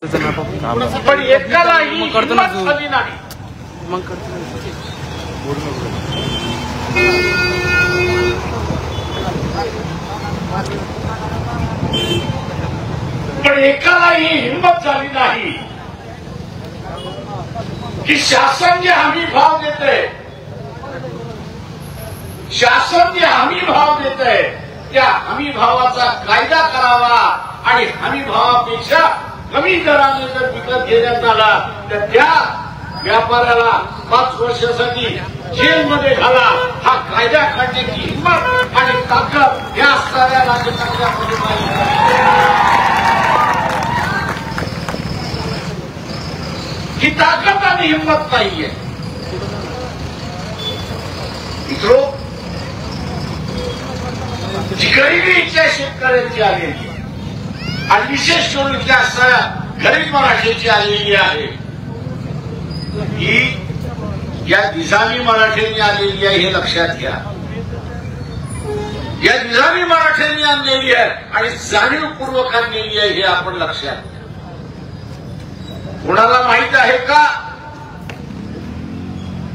पण एकालाही हिंमत झाली नाही. पण एकालाही हिंमत झाली नाही की शासन जे हमी भाव देते, शासन जे हमी भाव देते त्या हमी भावाचा कायदा करावा आणि हमी भावापेक्षा कमी दराने जर विकत घेण्यात आला तर त्या व्यापाऱ्याला 5 वर्षासाठी जेलमध्ये घाला. हा कायदा काढण्याची हिंमत आणि ताकद या असणाऱ्या राज्यकर्त्यामध्ये ही ताकद आणि हिंमत नाहीये. मित्रो, जी गरिबी इथल्या शेतकऱ्यांची आलेली आणि विशेष करून इथल्या गरीब मराठ्याची आलेली आहे ही या निजामी मराठ्यांनी आलेली आहे, हे लक्षात घ्या. या निजामी मराठ्यांनी आणलेली आहे आणि जाणीवपूर्वक आणलेली आहे, हे आपण लक्षात घ्या. कोणाला माहित आहे का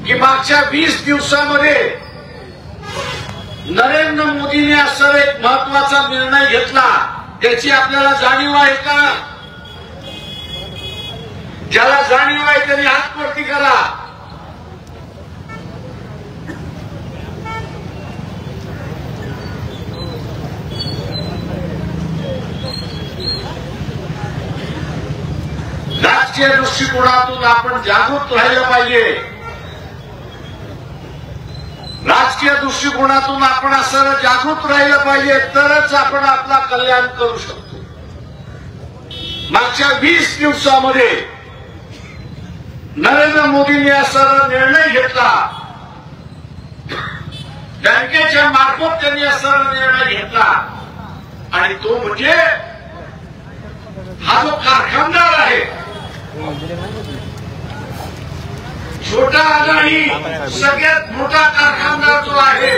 की मागच्या 20 दिवसामध्ये नरेंद्र मोदींनी असा एक महत्वाचा निर्णय घेतला, त्याची आपल्याला जाणीव आहे का? ज्याला जाणीव आहे त्यांनी हात वरती करा. राजकीय दृष्टिकोनातून आपण जागृत राहिलं पाहिजे. राजकीय दृष्टिकोनातून आपण असं जागृत राहिलं पाहिजे, तरच आपण आपला कल्याण करू शकतो. मागच्या 20 दिवसामध्ये नरेंद्र मोदींनी असा निर्णय घेतला, बँकेच्या मार्फत त्यांनी असा निर्णय घेतला आणि तो म्हणजे हा जो कारखानदार आहे, छोटा अदानी सगळ्यात मोठा कारखानदार जो आहे,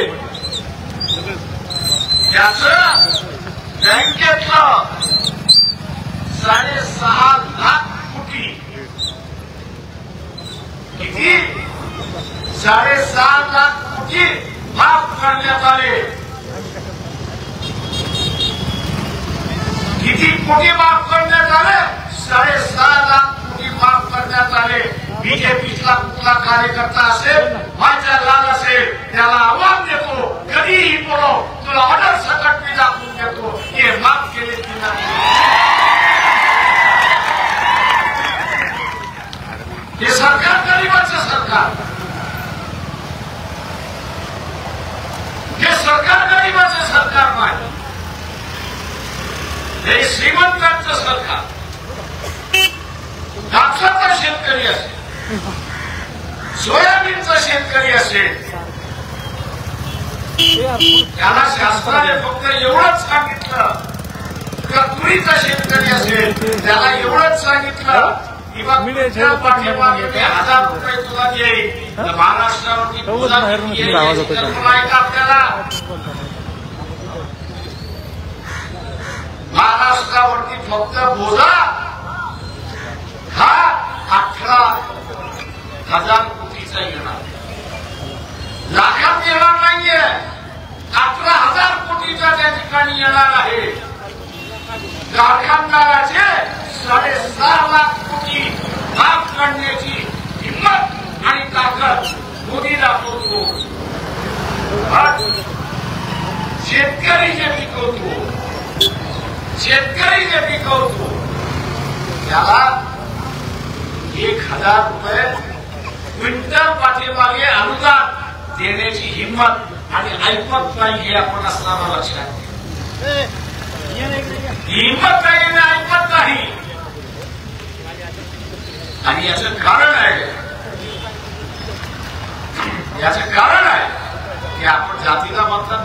त्याचं बँकेतलं 6.5 लाख कोटी, किती 6.5 लाख कोटी माफ करण्यात आले. किती कोटी माफ करण्यात आले? 6.5 लाख कोटी माफ करण्यात आले. बीजेपीचा कुठला कार्यकर्ता असेल, माझा लाल असेल, त्याला आव्हान देतो, कधीही बोलो, तुला ऑर्डर सकट मी दाखवून देतो हे माफ केले की नाही. हे सरकार गरीबाचं सरकार, हे सरकार गरीबाचं सरकार नाही, हे श्रीमंतांचं सरकार. कापसाचा शेतकरी असेल, सोयाबीनचा शेतकरी असेल, त्याला शासनाने फक्त एवढंच सांगितलं, का तुरीचा शेतकरी असेल त्याला एवढंच सांगितलं की बा तुझ्या पाठीमागे मी 1000 रुपये तुला देईल. महाराष्ट्रावरती आपल्याला महाराष्ट्रावरती फक्त बोजा हा 18,000 कोटीचा येणार, लाखात येणार नाहीये, 18,000 कोटीचा त्या ठिकाणी येणार आहे. कारखानदाराचे 6.5 लाख कोटी माफ करण्याची हिंमत आणि ताकद मोदी दाखवतो. शेतकरी जे पिकवतो, शेतकरी जे पिकवतो त्याला 1,000 रुपये क्विंटल पाठीमागे अनुदान देण्याची हिंमत आणि ऐपत नाही, हे आपण असताना लक्षात घ्या. हिंमत नाही आणि ऐपत नाही. आणि याचं कारण आहे, याचं कारण आहे की आपण जातीला म्हणतात.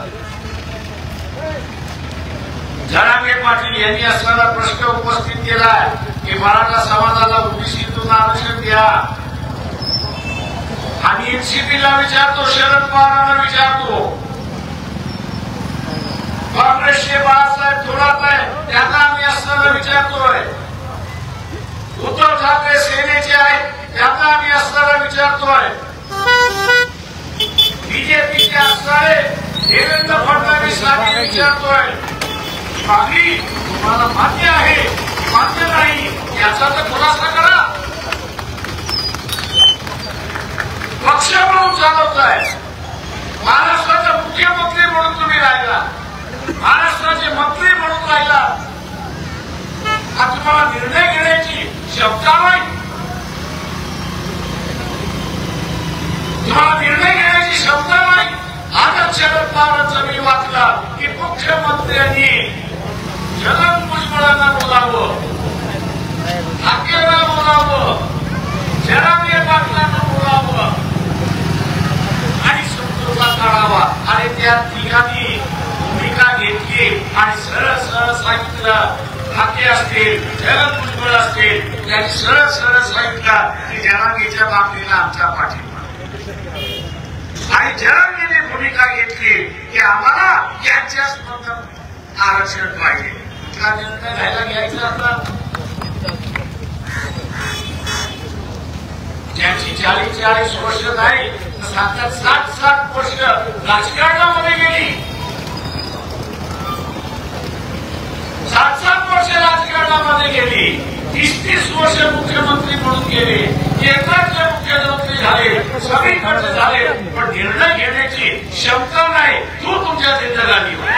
जरांगे पाटील यांनी असणारा प्रश्न उपस्थित केला की मराठा समाजाला ओबीसीतून आरक्षण द्या. आणि एनसीपीला विचारतो, शरद पवारांना विचारतो, काँग्रेसचे बाळासाहेब थोरात आहे त्यांना आम्ही असताना विचारतोय घ्यायचे आहेत त्यांना आम्ही असणारा विचारतोय. बीजेपीचे असणारे देवेंद्र फडणवीस आम्ही विचारतोय. मागणी तुम्हाला मान्य आहे मान्य नाही याचा तर खुलासा करा. पक्ष म्हणून चालवताय. महाराष्ट्राचा मुख्यमंत्री म्हणून तुम्ही राहिला. महाराष्ट्राचे मंत्री म्हणून राहिला. हा तुम्हाला निर्णय घेण्याची क्षमता नाही. तुम्हाला निर्णय घेण्याची क्षमता नाही. आजच शरद पवारांचं मी वाचला की मुख्यमंत्र्यांनी छगन भुजबळांना बोलावं, ठाकरेंना बोलावं, जरांगे पाटलांना बोलावं आणि समजोता काढावा. आणि त्या तिघांनी भूमिका घेतली आणि सरळ सरळ सांगितलं. ठाकरे असतील, छगन भुजबळ असतील, त्यांनी सरळ सरळ सांगितलं की जरांगेच्या बाबतीला आमचा पाठिंबा. आणि जरांगेने भूमिका घेतली की आम्हाला यांच्याच मधून आरक्षण पाहिजे. कुठला निर्णय घ्यायचा आता? ज्यांची 40-40 वर्ष नाही 60-60 वर्ष राजकारणामध्ये गेली, 60 वर्ष राजकारणामध्ये गेली, 30 वर्ष मुख्यमंत्री म्हणून गेले, केंद्राचे मुख्यमंत्री झाले, सगळीकडे झाले, पण निर्णय घेण्याची क्षमता नाही. तू तुमच्या जिंदगानीवर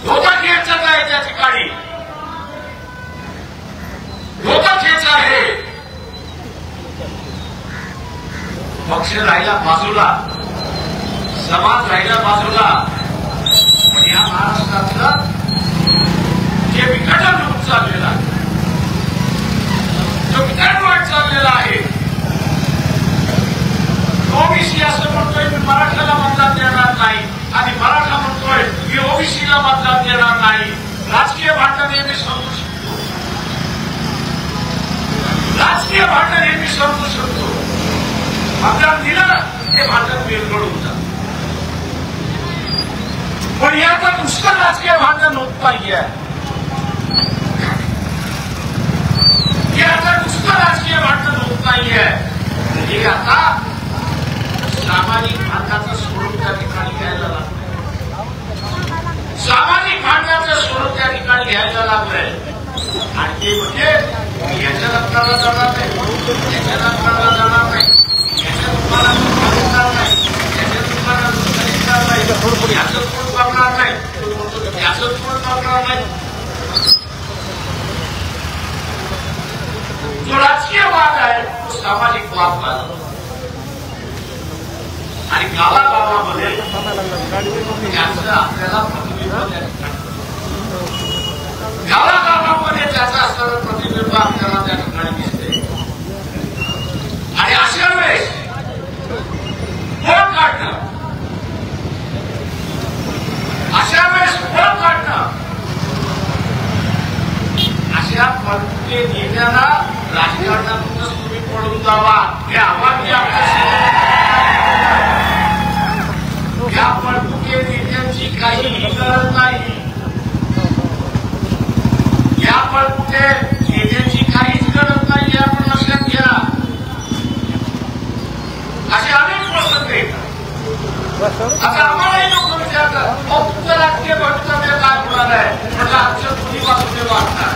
धोका घ्यायचा काय त्या ठिकाणी? धोका घ्यायचा आहे. पक्ष राहिला बाजूला, समाज राहिला बाजूला, पण या महाराष्ट्रातलं जे विघटन होत चाललेलं आहे, जो विघटनवाद चाललेला आहे, ओबीसी असं म्हणतोय मी मराठ्याला मतदान देणार नाही आणि मराठा म्हणतोय मी ओबीसीला मतदान देणार नाही. राजकीय भांडण हे मी समजू शकतो. राजकीय भांडण हे मी समजू शकतो. मतदान दिलं हे भांडण बिलगडून जातं. पण याचं नुसतं राजकीय भांडण होत नाहीये. याचं नुसतं राजकीय भांडण होत नाहीये. हे आता सामाजिक भांडणाचं स्वरूप त्या ठिकाणी घ्यायला लागलंय. सामाजिक भांडणाचं स्वरूप त्या ठिकाणी घ्यायला लागलंय. आणि ते म्हणजे याच्या लग्नाला जाणार नाही, याच्या लग्नाला जाणार नाही, याच्या दुकानात खरेदीदार नाही, याच्या दुकानात खरेदीदार नाही, याचं कोण बघणार नाही, याचं कोण बघणार नाही. जो राजकीय वाद आहे तो सामाजिक वाद झाला. आणि गावागावामध्ये त्याचं आपल्याला प्रतिबिंब गावागावामध्ये त्याचा असणारं प्रतिबिंब आपल्याला त्या ठिकाणी दिसते. आणि अशा वेळेस पळ काढणं, अशा वेळेस पळ काढणं, अशा पद्धतीने नेत्याला राजकारणातूनच तुम्ही पळून जावा हे आव्हान मी या पळपुके नेत्यांची काही गरज नाही. या पळपुके नेत्यांची काहीच गरज नाही हे आपण लक्षात घ्या. असे अनेक प्रसंग येतात. आता आम्हालाही लोक विचारतात तुमचं राजकीय भवितव्य काय होणार आहे? म्हटलं आमच्या दोन्ही बाजूने वाटणार.